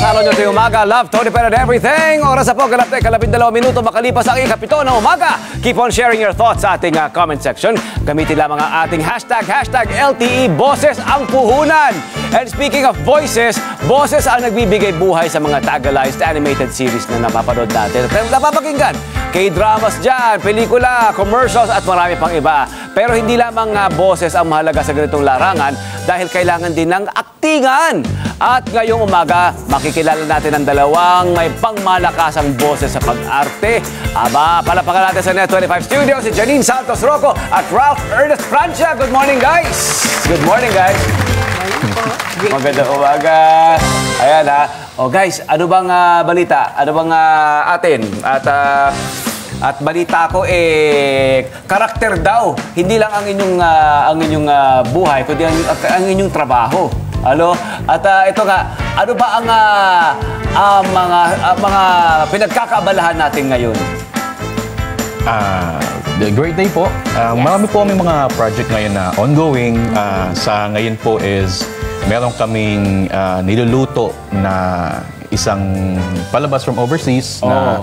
kasama nyo ito yung umaga. Love, Tony Pero and everything. Oras na po, kalapte, 12 minuto makalipas ang ikapito ng umaga. Keep on sharing your thoughts sa ating comment section. Gamitin lamang ang ating hashtag LTE Boses ang Puhunan. And speaking of voices, boses ang nagbibigay buhay sa mga tagalized animated series na napapanood natin. At napapakinggan, K-dramas dyan, pelikula, commercials at marami pang iba. Pero hindi lamang boses ang mahalaga sa ganitong larangan dahil kailangan din ng aktingan. At ngayong umaga, makikilala natin ang dalawang may pangmalakasang boses sa pag-arte. Aba, palapakan natin sa Net25 Studio si Janine Santos Rocco at Ralph Ernest Francia. Good morning, guys! Good morning, guys! Magandang umaga! Ayan, ha? O, guys, ano bang balita? Ano bang atin? At balita ko, karakter daw. Hindi lang ang inyong buhay, kundi ang inyong trabaho. Ano? At ito nga, ano ba ang mga pinagkakaabalahan natin ngayon? Great day po. Yes. Marami po may mga project ngayon na ongoing. Sa ngayon po is meron kaming niluluto na isang palabas from overseas na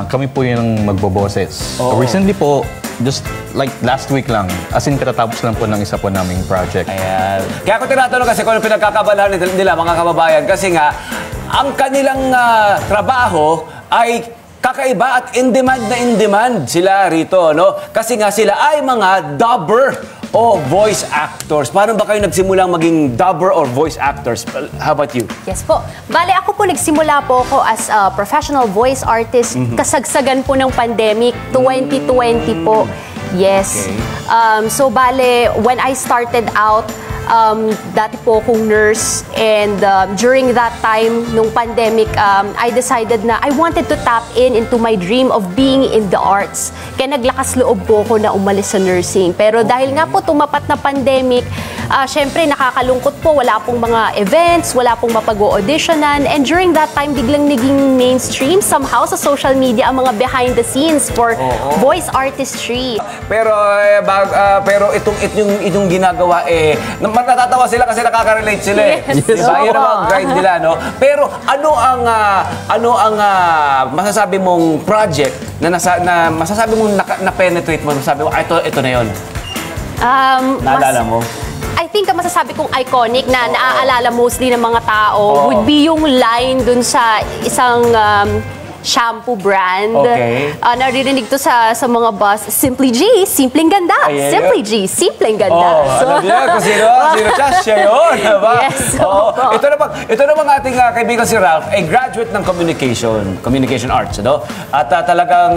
kami po yung magboboses. Recently po, just like last week lang, as in katatapos lang po ng isa po naming project. Ayan. Kaya ako tinatanong kasi kung ano pinagkakabalahan nila mga kababayan kasi nga, ang kanilang trabaho ay kakaiba at in-demand sila rito, no? Kasi nga sila ay mga dubber o voice actors. Paano ba kayo nagsimulang maging dubber or voice actors? How about you? Yes po. Bale, ako po nagsimula po ako as a professional voice artist. Kasagsagan po ng pandemic, 2020 po. Yes. Okay. So, bale, when I started out, dati po akong nurse and during that time, nung pandemic, I decided na I wanted to tap into my dream of being in the arts. Kaya naglakas loob po ako na umalis sa nursing. Pero dahil nga po tumapat na pandemic, syempre nakakalungkot po, wala pong mga events, wala pong mapag-auditionan. And during that time, biglang naging mainstream somehow sa social media ang mga behind the scenes for voice artistry. Pero itong ginagawa natatawa sila kasi nakaka-relate sila Yes. Diba? Yan ang grind nila, no? Pero ano ang masasabi mong project na masasabi mong na-penetrate mo, masasabi mo, ito na yun? Naalala mo? I think ang masasabi kong iconic na naaalala mostly ng mga tao would be yung line dun sa isang shampoo brand. Okay. Naririnig to sa mga bus, Simply G, simpleng ganda. Simply G, simpleng ganda. Alam niya kung sino siya yun. Diba? Yes. Ito namang ating kaibigan si Ralph, ay graduate ng communication arts. No? At talaga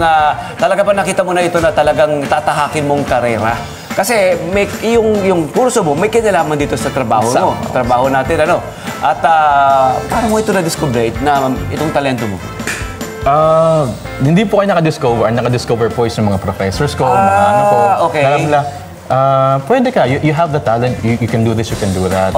ba nakita mo na ito na talagang tatahakin mong karera? Kasi yung kurso mo, may kinalaman dito sa trabaho mo. Trabaho natin, ano? At paano mo ito na-discover na itong talento mo? Hindi po kayo nakadiscover. Ang nakadiscover po is yung mga professors ko, mga ano po. Okay. Nila, pwede ka. You have the talent. You can do this, you can do that.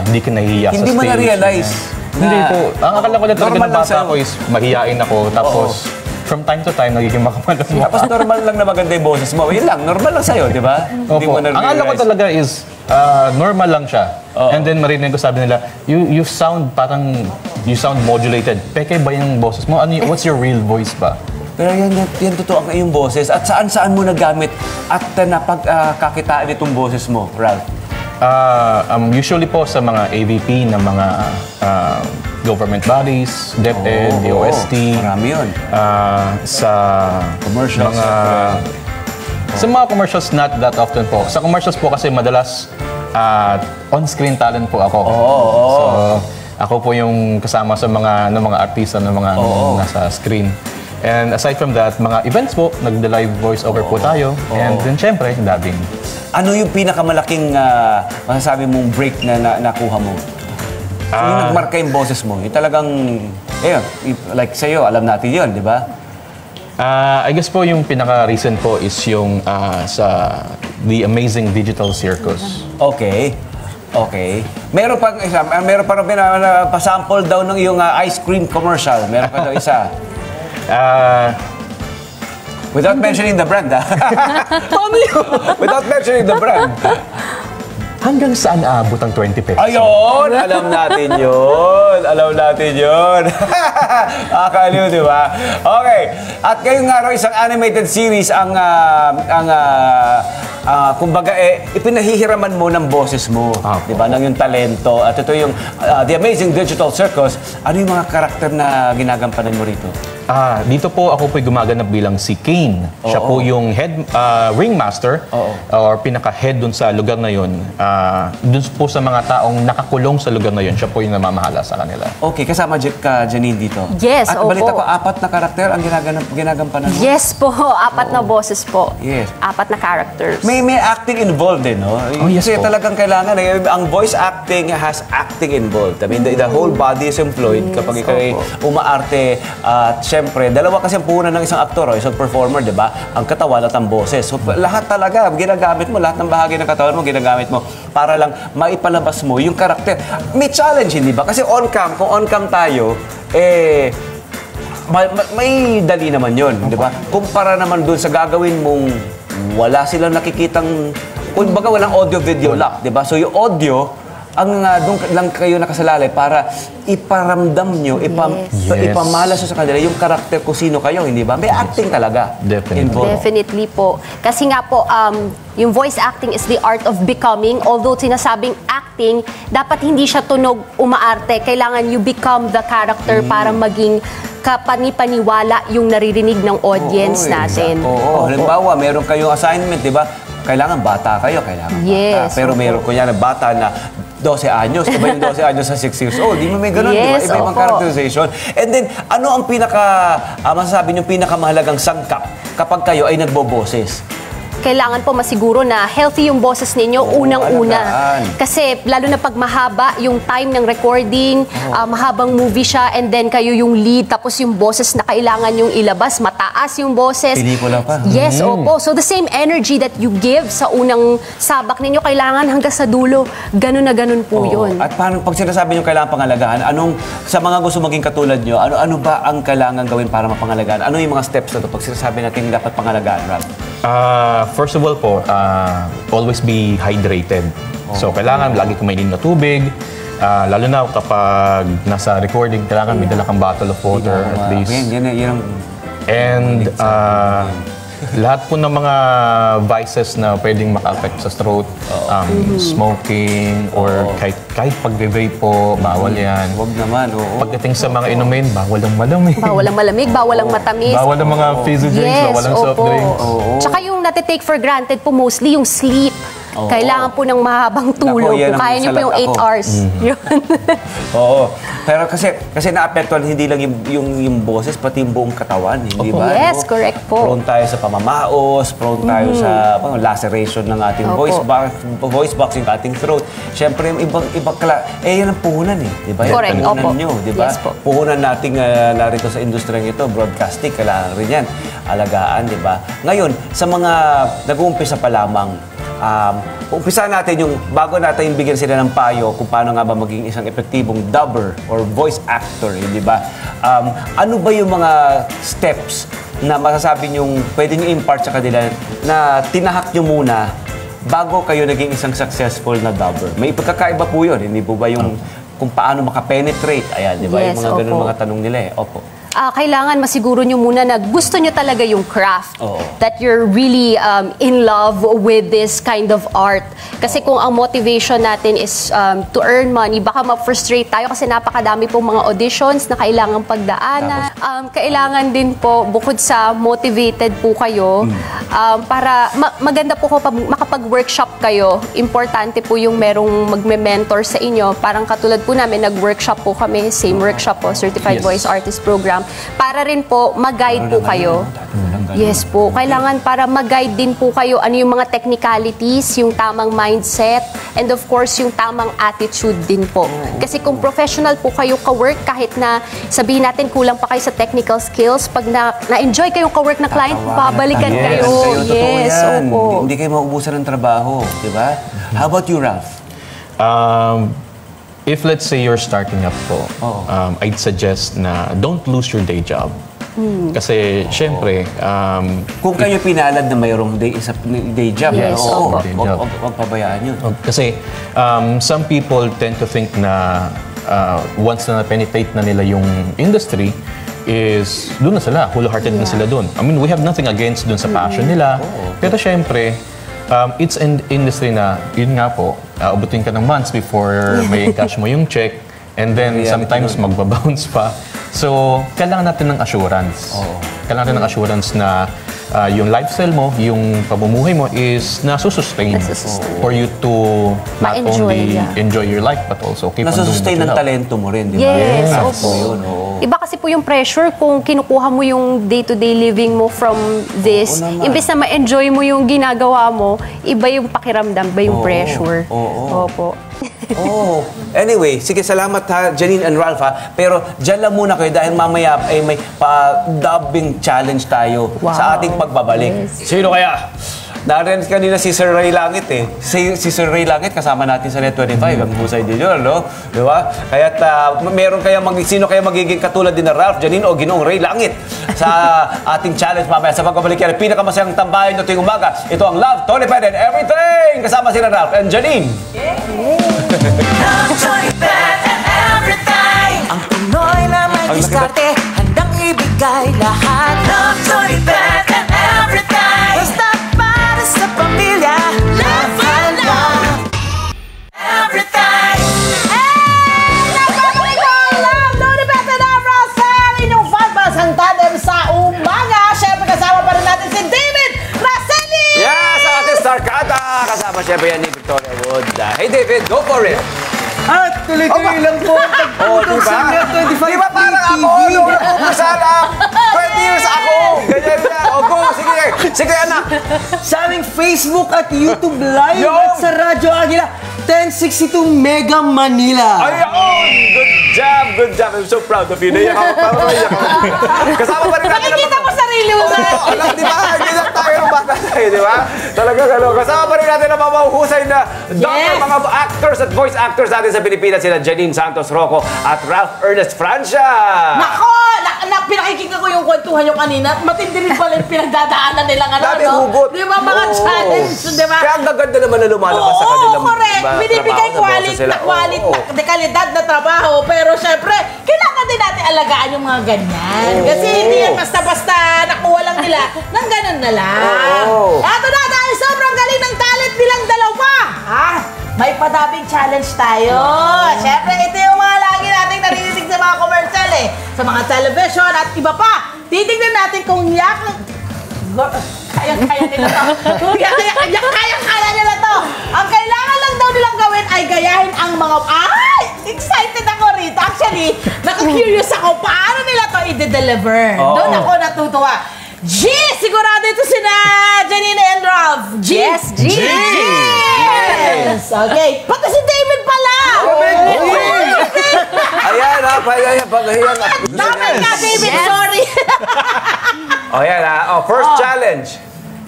Hindi ka nahihiya sa stage. Hindi mo na-realize? Hindi po. Ang akala ko na talaga ng bata ko is mahihiyain ako. Tapos, from time to time, nagiging makapalas mo. Tapos normal lang na maganda yung boses mo. Yun lang, normal lang sa'yo, di ba? Hindi mo na-realize. Ang akala ko talaga is normal lang siya. And then marinig ko sabi nila, you sound modulated. Peke ba yung boses mo? What's your real voice ba? Pero yan totoo ang iyong boses. At saan mo nagamit at napagkakitaan itong boses mo, Ralph? Usually po sa mga AVP ng mga government bodies, DepEd, DOST. Marami yun. Sa commercials. Sa mga commercials, not that often po. Sa commercials po kasi madalas on-screen talent po ako. So, ako po yung kasama sa mga artista ng mga nasa screen. And aside from that, mga events po, nagda-live voice-over po tayo. And then, syempre, dubbing. Ano yung pinakamalaking masasabi mong break na nakuha mo? Yung nagmarka yung boses mo, yung talagang, like sa'yo, alam natin yun, di ba? I guess po yung pinaka-recent po is yung sa The Amazing Digital Circus. Okay. Meron pa pa-sample daw ng iyong ice cream commercial. Meron pa daw isa. Without mentioning the brand, Without mentioning the brand. hanggang saan aabot ang 20 pesos? Ayun! Alam natin yun. Alam natin yun. Akaliw, di ba? Okay. At ngayong araw, isang animated series ang kumbaga, ipinahihiraman mo ng boses mo. Di ba? Ng yung talento. At ito yung The Amazing Digital Circus. Ano yung mga karakter na ginagampanan mo rito? Dito po ako po'y gumaganap bilang si Kane. Siya po yung head ringmaster or pinaka-head dun sa lugar na yun. Dun po sa mga taong nakakulong sa lugar na yun, siya po yung namamahala sa kanila. Okay, kasama ka Janine dito. Yes, At balita ko, 4 na karakter ang ginagampanan mo? Yes po, 4 na boses po. Yes. 4 na characters. May acting involved din, no? yes Kasi po. talagang kailangan, ang voice acting has acting involved. I mean, the whole body is employed kapag ikaw ay umaarte. At syempre, dalawa kasi ang puhunan ng isang aktor o isang performer, di ba? Ang katawan at ang boses. So, lahat talaga, ginagamit mo, lahat ng bahagi ng katawan mo, ginagamit mo para lang maipalabas mo yung karakter. May challenge, hindi ba? Kasi on-cam, kung on-cam tayo, may dali naman yun, di ba? Kumpara naman dun sa gagawin mong wala silang nakikitang, kumbaga walang audio-video lock, di ba? So yung audio, ang doon lang kayo nakasalalay para iparamdam nyo, ipamalas sa kanila yung karakter kung sino kayo, hindi ba? May acting talaga. Definitely. Involved. Definitely po. Kasi nga po, yung voice acting is the art of becoming. Although sinasabing acting, dapat hindi siya tunog umaarte. Kailangan you become the character para maging kapani-paniwala yung naririnig ng audience natin. Halimbawa, meron kayong assignment, di ba? Kailangan bata kayo, kailangan bata. Pero meron ko yan, bata na 12 anyos, iba yung 12 anyos sa 6 years old. Di mo may ganun, Yes, di ba? Iba-ibang characterization. And then, ano ang masasabi niyong pinakamahalagang sangkap kapag kayo ay nagboboses? Kailangan po masiguro na healthy yung boses ninyo unang-una. alagaan. Kasi lalo na pag mahaba yung time ng recording, mahabang movie siya, and then kayo yung lead, tapos yung boses na kailangan yung ilabas, mataas yung boses. Pelikula pa. Yes, opo. So the same energy that you give sa unang sabak ninyo, kailangan hanggang sa dulo, ganun na ganun po yun. At paano, pag sinasabi niyo kailangan pangalagaan, sa mga gusto maging katulad niyo, ano ba ang kailangan gawin para mapangalagaan? Ano yung mga steps na ito pag sinasabi natin dapat pangalagaan, Rob? First of all po, always be hydrated. So, kailangan lagi kumainin na tubig. Lalo na kapag nasa recording, kailangan may dala kang bottle of water at least. Yan ang... And lahat po ng mga vices na pwedeng maka-affect sa throat, smoking, or kahit pag-vape po, bawal yan. Huwag naman, oo. Pagdating sa mga inumin, bawal ang malamig. Bawal ang malamig, bawal ang matamis. Bawal ang mga fizzy drinks, bawal ang soft drinks. Tsaka yung natitake for granted po mostly yung sleep. Kailangan po ng mahabang tulog. yan Kung ang kaya niyo po yung 8 salat ako. hours. Yun. Oo. Pero kasi naapektuhan hindi lang yung boses, pati yung buong katawan, hindi ba? Yes, correct po. Prone tayo sa pamamaos, prone tayo sa laceration ng ating voice box, yung ating throat. Siyempre, yung ibang yan ang puhunan di ba? Correct, Puhunan opo. nyo, di ba? Yes po. Puhunan nating narito sa industriyang ito, broadcasting, kailangan rin yan. Alagaan, di ba? Ngayon, sa mga nag-uumpisa pa lamang, umpisa natin yung, bago natin bigyan sila ng payo kung paano nga ba maging isang epektibong dubber or voice actor, di ba? Ano ba yung mga steps na masasabi nyong pwede nyo impart sa kanila na tinahak nyo muna bago kayo naging isang successful na dubber? May pagkakaiba po yun, hindi po ba yung kung paano makapenetrate? Ayan, di ba? Yes, yung mga ganun opo. mga tanong nila Opo. Kailangan masiguro nyo muna na gusto nyo talaga yung craft. Oo. That you're really in love with this kind of art. Kasi kung ang motivation natin is to earn money, baka ma-frustrate tayo kasi napakadami pong mga auditions na kailangang pagdaanan. Kailangan din po, bukod sa motivated po kayo, para maganda po kapag makapag-workshop kayo. Importante po yung merong magme-mentor sa inyo. Parang katulad po namin, nag-workshop po kami, same workshop po, Certified Voice Artist Program. Para rin po mag-guide po kayo. Yes po. Kailangan para mag-guide din po kayo ano yung mga technicalities, yung tamang mindset, and of course, yung tamang attitude din po. Kasi kung professional po kayo ka-work, kahit na sabihin natin kulang pa kayo sa technical skills, pag na-enjoy kayong ka-work na client, babalikan kayo. Yes, opo. Hindi kayo mauubusan ng trabaho, di ba? How about you, Ralph? If let's say you're starting up po, I'd suggest na don't lose your day job. Kasi, syempre, Kung kayo pinalad na mayroong day job, Yes, oo, day job. wag pabayaan yun. kasi some people tend to think na once na penetrate na nila yung industry, is doon na sila, wholehearted na sila doon. I mean, we have nothing against doon sa passion nila. Pero syempre, it's an industry na, yun nga po, abutin ka ng months before may cash mo yung check, and then sometimes magbabounce pa. So, kailangan natin ng assurance. Kailangan natin ng assurance na yung lifestyle mo, yung pamumuhay mo is nasusustain for you to not Ma-enjoy, only enjoy your life but also keep on doing Nasusustain what you ng love. talento mo rin, di ba? Yes, Sakto opo. yun, oo. Iba kasi po yung pressure kung kinukuha mo yung day-to-day living mo from this. Oo naman. Imbes na ma-enjoy mo yung ginagawa mo, iba yung pakiramdam, iba yung pressure. Opo. Oh, anyway, sige, salamat ha, Janine and Ralph ha. Pero dyan lang muna kayo dahil mamaya ay may pa-dubbing challenge tayo sa ating pagbabalik. Sino kaya? Narinig kanina si Sir Ray Langit eh. Si Sir Ray Langit kasama natin sa Net 25. Ang husay din yun, no? Di ba? Kaya't meron kaya sino kaya magiging katulad din na Ralph, Janine o Ginoong Ray Langit sa ating challenge mamaya sa pagbabalik yan. Pinakamasayang tambayan na tuwing umaga. Ito ang Love, Toliped and Everything! Kasama sila Ralph and Janine. Love, Toliped and Everything. Ang Pinoy na may diskarte, handang ibigay lahat. Love, Toliped and Everything. Basta para sa pamilya. Love and love. Everything. Nagpapalik ko ang Love, Toliped and Everything. Inyong fanbasang tandem sa umaga. Siyempre kasama pa rin natin si David Raceli. Yes, ang ating star kada. Kasama siyempre yan ni Victoria Wood. Hey David, go for it! At tuloy-tuloy lang po ang pagputok sa Net 25 Di ba parang ako, nung nag-umpisa 20 years ako. Ganyan na. O go, sige. Sige, anak. sa aming Facebook at YouTube Live Yo! at sa Radyo Agila 1062 Mega Manila. Ayun! Good job, good job. I'm so proud of you. Naiyak ako. Parang naiyak ako. Kasama pa rin natin. Nakikita mo sarili mo. Oo, alam, di ba? Hindi lang tayo ng bata tayo, di ba? Talaga, kasama pa rin natin ang mga mahuhusay na doctor, mga actors at voice actors natin sa Pilipinas, sila Janine Santos Rocco at Ralph Ernest Francia. Nako! Pinakikita ko yung kwentuhan nyo kanina. Matindi rin pala yung pinagdadaanan nilang ano. Dami hugot. Di ba? Mga Oo. challenge. Di ba? Kaya ang gaganda naman na lumalabas sa kanilang correct. Binibigay kalidad na trabaho. Pero syempre, kailangan din natin alagaan yung mga ganyan. Kasi hindi yan basta-basta nakuha lang nila nang ganun na lang. Oo. Eto na, dahil sobrang galing ng talent nilang dalawa. May padabing challenge tayo. Syempre, ito yung mga lagi nating naririnig sa mga commercial eh. Sa mga television at iba pa. Titignan natin kung kaya-kaya nila to. Kaya-kaya nila to. Ang kailangan lang daw nilang gawin ay gayahin ang mga... Ay! Excited ako rito. Actually, naka-curious ako paano nila to i-deliver. Doon ako natutuwa. G! Sigurado ito sina Janine and Ralph. G! Yes, G! Yes! Okay. Pati si David pala! Ayan, ha? Ayan. Dapat ka, David. Sorry. O yan ha. First challenge.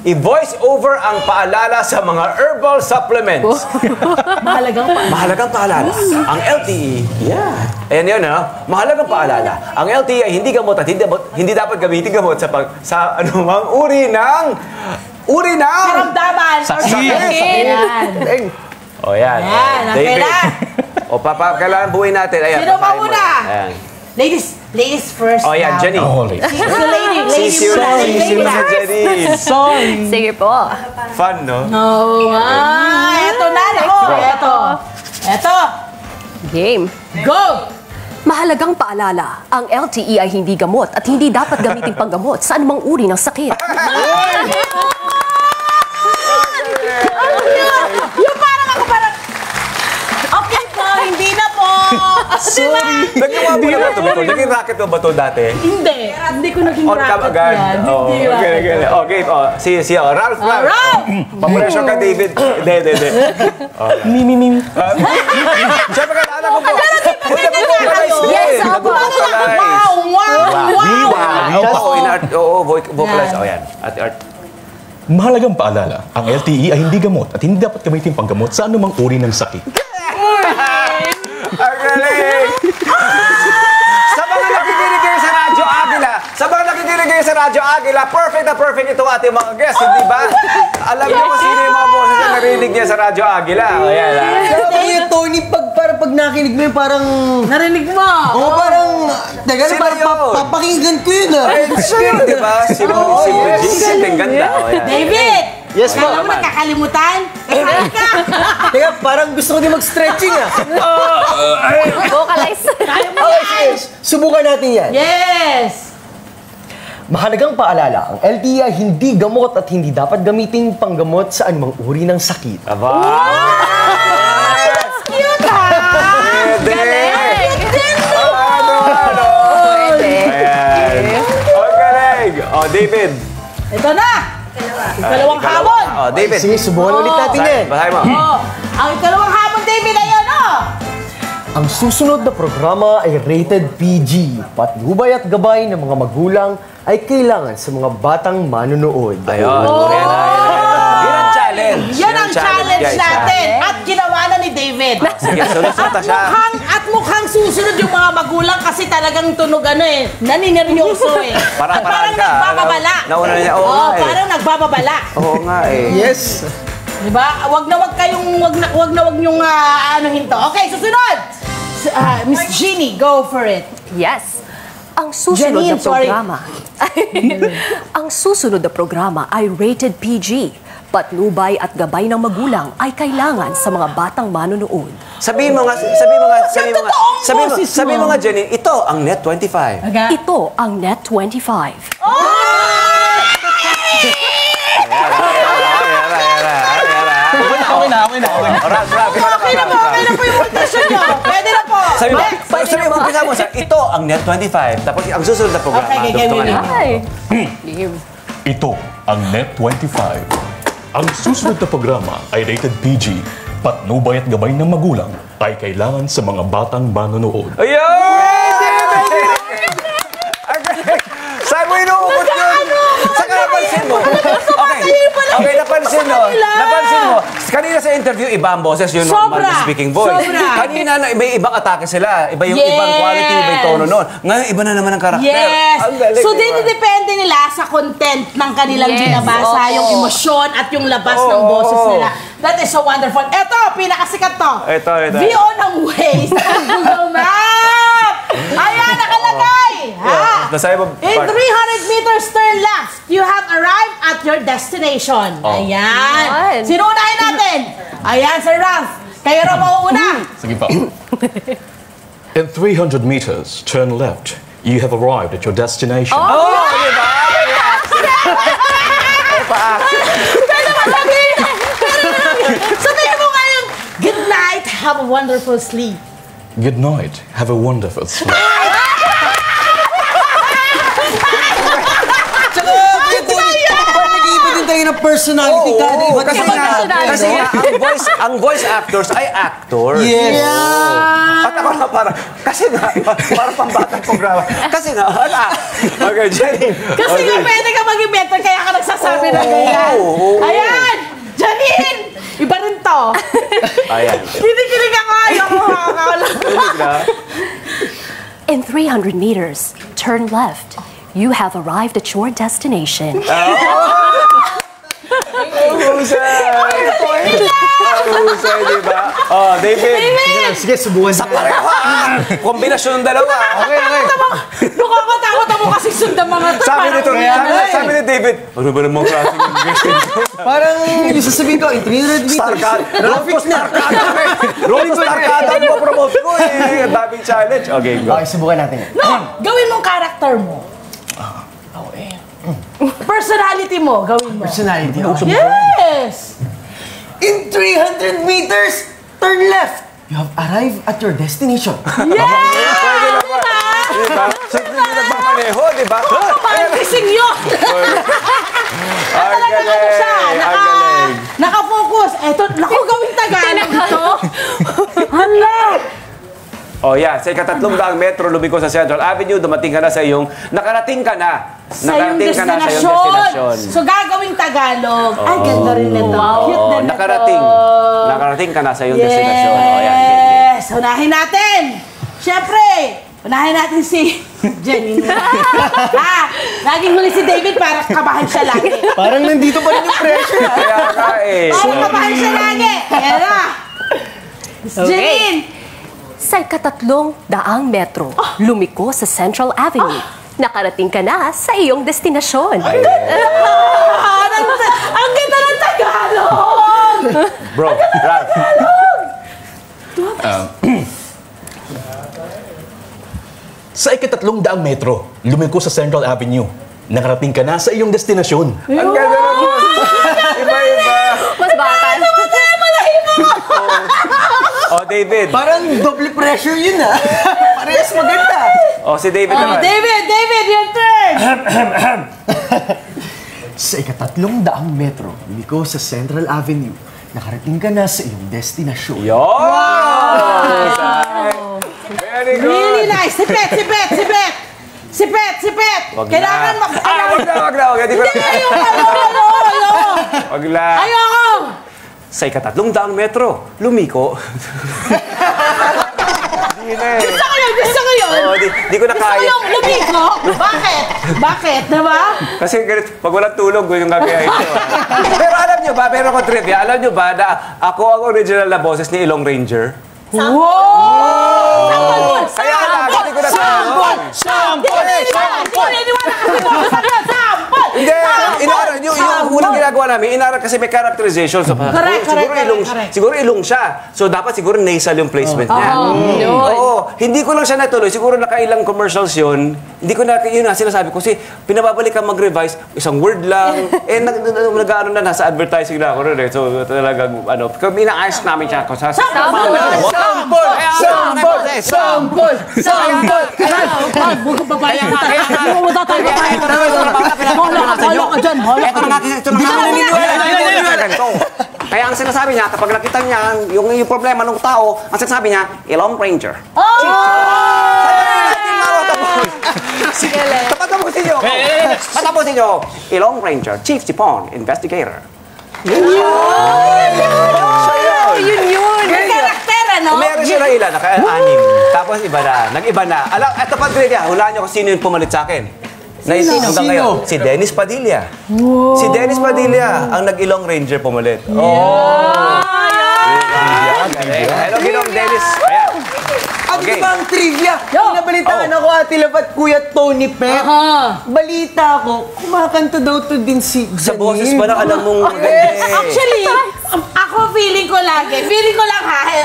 I-voice over ang paalala sa mga herbal supplements. Mahalagang paalala. Ang LTE. Ayan yun, ha? Mahalagang paalala. Ang LTE ay hindi gamot at hindi dapat gamitin gamot sa anumang uri ng... Karamdaman. Sakit. Ayan. O yan. Ayan, ang David. kailan. O kailangan buuin natin. Ayan. Sino papahin mo. mauna? Ayan. Ladies first. O yan, now. Jenny. Lady Sisiw na Jenny. Sige po. Fun, no? Eto na. Eto. Game. Go! Mahalagang paalala, ang LTE ay hindi gamot at hindi dapat gamitin panggamot sa anumang uri ng sakit. Yung parang okay po, hindi na po. Sorry. Nagawa mo na ba ito? Naging racket mo ba ito dati? Hindi ko naging On cam racket agad. yan. Oh, Hindi okay. Okay, si Ralph. Ralph! Papressure ka, David. Hindi. Mimi. Siyempre, kailangan ko po. Yes, opo. Oo, vocalize. O yan. At art. Mahalagang paalala, ang LTE ay hindi gamot at hindi dapat gamitin panggamot sa anumang uri ng sakit. Ang galing! Sa mga nakikinig kayo sa Radyo Agila, sa mga nakikinig niya sa Radyo Agila. Perfect na perfect itong ating mga guests, hindi ba? Alam niyo kung sino yung mga boses na narinig niya sa Radyo Agila. O yan, ha? Sabi niya, Tony, pag nakinig mo yun, parang... Narinig mo. Oo, parang... Teka, Sino parang yun? papakinggan ko yun, ah. Ay, sure, di ba? Si Brigitte, ang ganda. O yan. David! Yes, po. Alam mo, nakakalimutan? Kasal ka! Teka, parang gusto ko din mag-stretching, ah. Vocalize. Kaya mo Okay, yan! sige. Subukan natin yan. Yes! Mahalagang paalala, ang LTE ay hindi gamot at hindi dapat gamiting panggamot sa anumang uri ng sakit. Aba! Cute ha! Pwede! Pwede. Ayan. O, galing! O, David. Ito na! Ikalawang hamon! O, David. Sige, subukan ulit natin yan. Basahin mo. Oh, ang ikalawang hamon, David, ayan oh! Ang susunod na programa ay rated PG. Patnubay at gabay ng mga magulang ay kailangan sa mga batang manonood. Ayun. Yan ang challenge. Yan ang challenge guys, ha? natin. At ginawa na ni David. Sige, sunod-sunod At siya. mukhang susunod yung mga magulang kasi talagang tunog nanineryoso eh. Parang At parang ka. nagbababala. Nauna niya, oo nga eh. Parang nagbababala. Oo nga eh. Yes. Diba? Wag na wag nyong anuhin to. Okay, susunod! Miss Jeannie, go for it. Yes. Ang susunod Janine, na sorry. programa. Ang susunod na programa ay rated PG. Patnubay at gabay ng magulang ay kailangan sa mga batang manonood. Sabihin mo nga, sabihin mo nga, Jenny, ito ang Net 25. Ito ang Net 25. Okay na. Okay na po yung multasyon nyo. Pwede na po. Sabi mo, umpisa mo sa ito ang Net 25. Tapos ang susunod na programa, Okay, dugtungan gagawin ninyo. Ito ang Net 25. Ang susunod na programa ay rated PG. Patnubay at gabay ng magulang ay kailangan sa mga batang manonood. Ayun! Saan mo inuukot yun? Saka napansin mo? Okay, napansin mo. Kanina sa interview, iba ang boses, yung normal Sobra. speaking voice. Sobra. Kanina, may ibang atake sila. Iba yung Yes. ibang quality, iba yung tono nun. Ngayon, iba na naman ang karakter. Yes. Ang galing, So, diba? depende nila sa content ng kanilang Yes. binabasa, Oo. yung emosyon at yung labas Oo. ng boses nila. That is so wonderful. Ito, pinakasikat to. Ito. VO ng Waze at Google Map. Ayan, nakalagay. Ha? Nasa'yo ba? In 300 meters turn left, you have arrived at your destination. Ayan. Ayan. Sino unahin natin? Ayan, Sir Ralph. Kayo raw mauuna. Sige pa. In 300 meters, turn left. You have arrived at your destination. Sabihin mo ngayon, good night, have a wonderful sleep. Good night. Have a wonderful sleep. Tsaka, Kuya Tony, parang nag-iiba din tayo ng personality. Kada iba't Kasi ibang nga, personality. kasi nga, ang voice actors ay actors. Yes. At ako na parang pambatang programa. Kasi nga, okay, Jenny. Kasi nga pwede ka maging mentor, kaya ka nagsasabi ng ganyan. Ayan! Janine! Iba rin to. Ayan. Kinikilig ako, ayoko makakala. In 300 meters, turn left. You have arrived at your destination. Husay, di ba? Oh, David. Sige, subukan natin. Kombinasyon ng dalawa. Okay. Nakakatakot ako kasi sundan mga to. Sabi ni David, ano ba namang klaseng investing? Parang yung sasabihin ko, in 300 meters. Starcade. Traffic na. Rolling Starcade ang promote ko eh. Ang daming challenge. Okay, go. Okay, subukan natin. No, gawin mong character mo. Personality mo, gawin mo. Personality. Yes! In 300 meters, turn left. You have arrived at your destination. Pwede na ba? Diba? Simple yung nagmamaneho, diba? Gising yun! Ang galing! Ang galing! Nakafocus. Eto, naku, gawin Tagalog ito. Hala! Oh, yeah. Sa ika-3 metro, lumiko sa Central Avenue, dumating ka na sa iyong, nakarating ka na. Sa iyong Nakarating ka na sa iyong destinasyon. So, gagawing Tagalog. Ay, ganda rin nito. Cute Oo, din nakarating. nito. Nakarating ka na sa iyong destinasyon. Oh, yan. Yes! Unahin natin. Siyempre, unahin natin si Janine. Laging huli si David para kabahan siya lagi. Parang nandito pa rin yung pressure. Kaya ka eh. Para kabahan siya lagi. Ayan na. Janine. Sa ika-3 daang metro, lumiko sa Central Avenue. Nakarating ka na sa iyong destinasyon. Ang ganda ng Tagalog! Bro, Ralph. Sa ika-3 daang metro, lumiko sa Central Avenue. Nakarating ka na sa iyong destinasyon. Ang ganda ng boses. Iba-iba. Mas batal. Oh, David. Parang double pressure yun Parehas maganda. Oh, si David naman. David, your turn! Sa ika-3 daang metro, lumiko sa Central Avenue. Nakarating ka na sa iyong destinasyon. Yun! Very good. Really nice. Sipet. Wag na. Kailangan Wag na. Hindi ko na kaya. Wag na. Ayoko! Sa ika-3 daang metro, lumiko. Hindi na eh. Gusto ko yun. Oh, di ko na Gusto ko kaya. yung lumiko. Bakit? Diba? Kasi ganito, pag walang tulog, yung gagayahin ko. Pero alam nyo ba, meron ko trivia, alam nyo ba na ako ang original na boses ni Ilong Ranger? Wow! Kaya lang, hindi ko na kaya. Sampol! Hindi, inaral, yung unang ginagawa namin, inaral kasi may characterization. So, Correct. siguro ilong siya. So, dapat siguro nasal yung placement niya. Oo, hindi ko lang siya natuloy. Siguro nakailang commercials yun. Hindi ko na, yun na, sinasabi ko. Kasi pinababalik ka mag-revise, isang word lang. Nag-ano na, nasa advertising na ako rin eh. So, talagang, ina-ask namin siya. Sampol! Kaya ang sinasabi niya, kapag nakita niya yung problema ng tao, ang sinasabi niya, Ilong Ranger. Patapusin niyo, Ilong Ranger, Chief Tipon, Investigator. Yun. Karakter, ano? Meron siya na ilan, naka-anim. Tapos iba na, nag-iba na. Alam, eto pa trivia, hulaan niyo kung sino yung pumalit sa akin. Sino? Ngayon, si Dennis Padilla. Si Dennis Padilla ang nag-Ilong Ranger pumalit. Hello, Ilong Dennis. Ayan. Ang ibang trivia! Nabalitaan ako, Ate Love at Kuya Tony Pep. Balita ko, kumakanta daw to din si Sa Janine. boses pa na alam mong Actually, ako feeling ko lang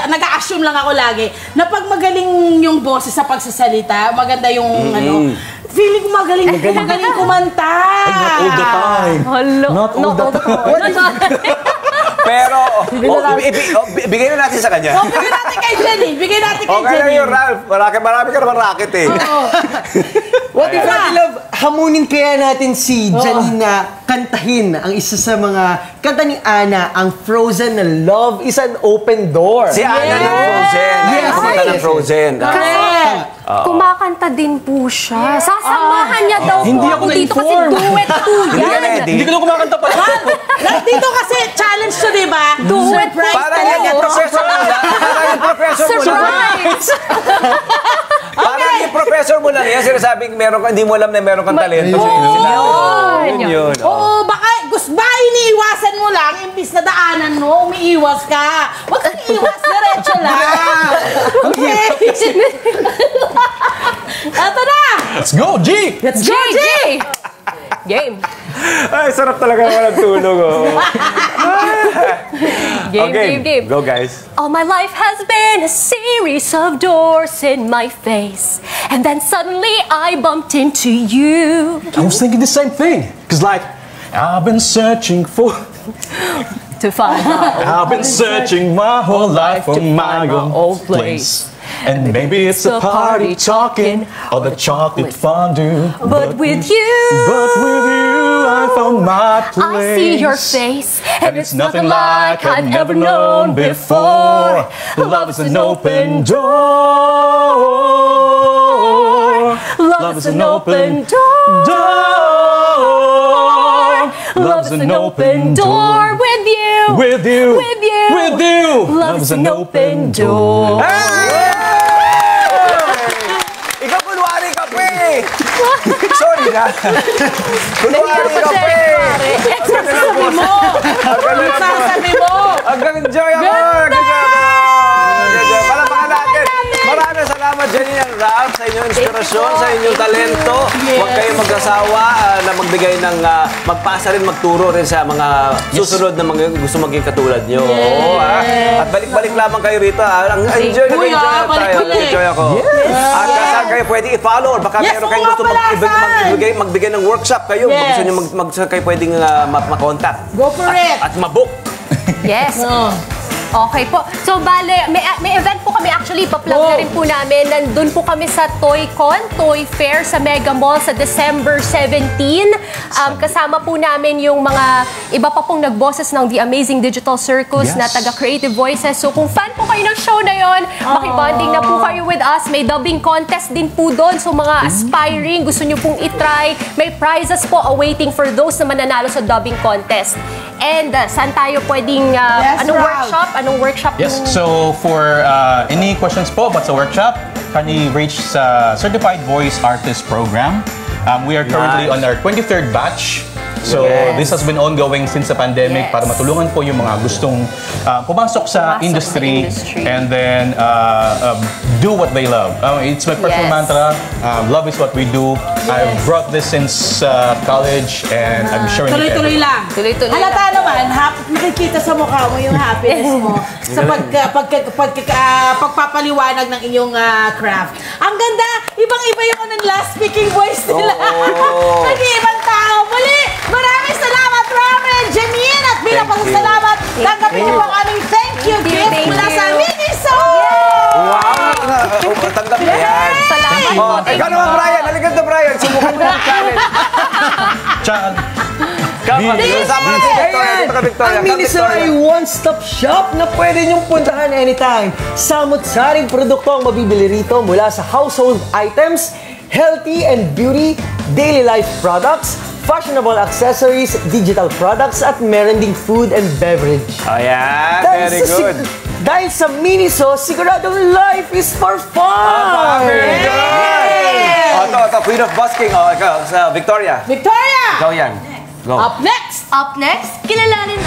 nag-a-assume lang ako lagi, na pag magaling yung boses sa pagsasalita, maganda yung feeling ko magaling kumanta. Not all the time. Not all the time. Pero, bigay na natin sa kanya. Bigyan natin kay Jenny. Okay lang yun, Ralph. Marami ka naman racket eh. What if, Ate Love, hamunin kaya natin si Janine na kantahin ang isa sa mga kanta ni Ana, ang Frozen na Love is an Open Door. Si Ana ng Frozen. Yes. Kumanta ng Frozen. Kumakanta din po siya. Sasamahan niya daw Hindi po ako dito kasi na-inform. duet po Hindi ka yan. ready. Hindi ko na kumakanta pala. Dito kasi challenge to, di ba? Duet po. Parang yung professor mo lang. Parang yung professor mo lang. Surprise! Parang yung professor mo lang yan. Sinasabing hindi mo alam na meron kang talento. Yun. Oo, baka iniiwasan mo lang, imbis na daanan mo, umiiwas ka. Huwag kang iiwas, diretso lang. Okay. Eto na! Let's go, G! Let's go, G! Game. Ay, sarap talaga naman ang tulog. Game. Go, guys. All my life has been a series of doors in my face. And then suddenly I bumped into you. I was thinking the same thing. Cause like, I've been searching for... To find out. I've been searching my whole life for my old place. And maybe it's a party talking or the chocolate fondue. But with you, I found my place. I see your face. And it's nothing like I've never known before. Love is an open door. Love is an open door. Love is an open door with you. With you. With you. With you. Love is an open door. Ikaw kunwari ka pa eh. Sorry na. Kunwari ka pa eh. Sabi mo! Sasabi mo! Ang enjoy ako! Palapakan natin! Maraming salamat, Janine and Ralph, sa inyong inspirasyon, sa inyong talento. Huwag kayong mag-asawa na magbigay ng magpasa rin, magturo rin sa mga susunod na mga gusto maging katulad nyo. Oo, at balik-balik lamang kayo rito. Enjoy na tayo. Enjoy ako. At saan kayo pwede i-follow? Or baka meron kayong gusto magbigay ng workshop kayo. Gusto nyo kayo pwedeng makontak. Go for it! At mabook. Yes. Okay po. So, bale, may event po kami actually, pa-plug na rin po namin. Nandun po kami sa ToyCon, Toy Fair sa Mega Mall sa December 17. Kasama po namin yung mga iba pa pong nagboses ng The Amazing Digital Circus na taga Creative Voices. So, kung fan po kayo ng show na yon, makibonding na po kayo with us. May dubbing contest din po doon. So, mga aspiring, gusto nyo pong itry. May prizes po awaiting for those na mananalo sa dubbing contest. And saan tayo pwedeng, anong workshop? Anong workshop? Yes, so for any questions po about the workshop, can you reach sa Certified Voice Artist Program? We are currently on our 23rd batch. So this has been ongoing since the pandemic para matulungan po yung mga gustong pumasok sa industry and then do what they love. It's my personal mantra. Love is what we do. I've brought this since college and I'm sharing it. Tuloy-tuloy lang. Tuloy-tuloy Halata naman, makikita sa mukha mo yung happiness mo sa pagpapaliwanag ng iyong craft. Ang ganda! Ibang-iba yung last speaking voice nila. Nag-iibang tao. Muli, maraming salamat, Robin, Janine, at bilang pasasalamat, tanggapin niyo po ang aming thank you gift mula sa Miniso! Wow! Tanggap na yan. Salamat po. Ikaw naman, Brian. Halika na, Brian. Subukan mo ang challenge. Kasama natin si Victoria. Dito ka, Victoria. Ang Miniso ay one-stop shop na pwede niyong puntahan anytime. Samot-saring produkto ang mabibili rito mula sa household items, healthy and beauty, daily life products, fashionable accessories, digital products, at meron ding food and beverage. Ayan, very good. Dahil sa Miniso, siguradong life is for fun! Very good! Ito, Queen of Busking. Ikaw, sa Victoria. Victoria! Ikaw yan. Go. Up next! Up next, kilalanin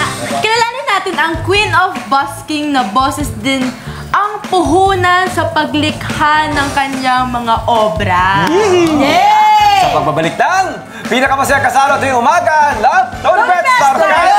natin ang Queen of Busking na boses din ang puhunan sa paglikha ng kanyang mga obra. Sa pagbabalik ng pinakamasaya kasalo tuwing umaga, Love, Tony Pets, Sarkaya!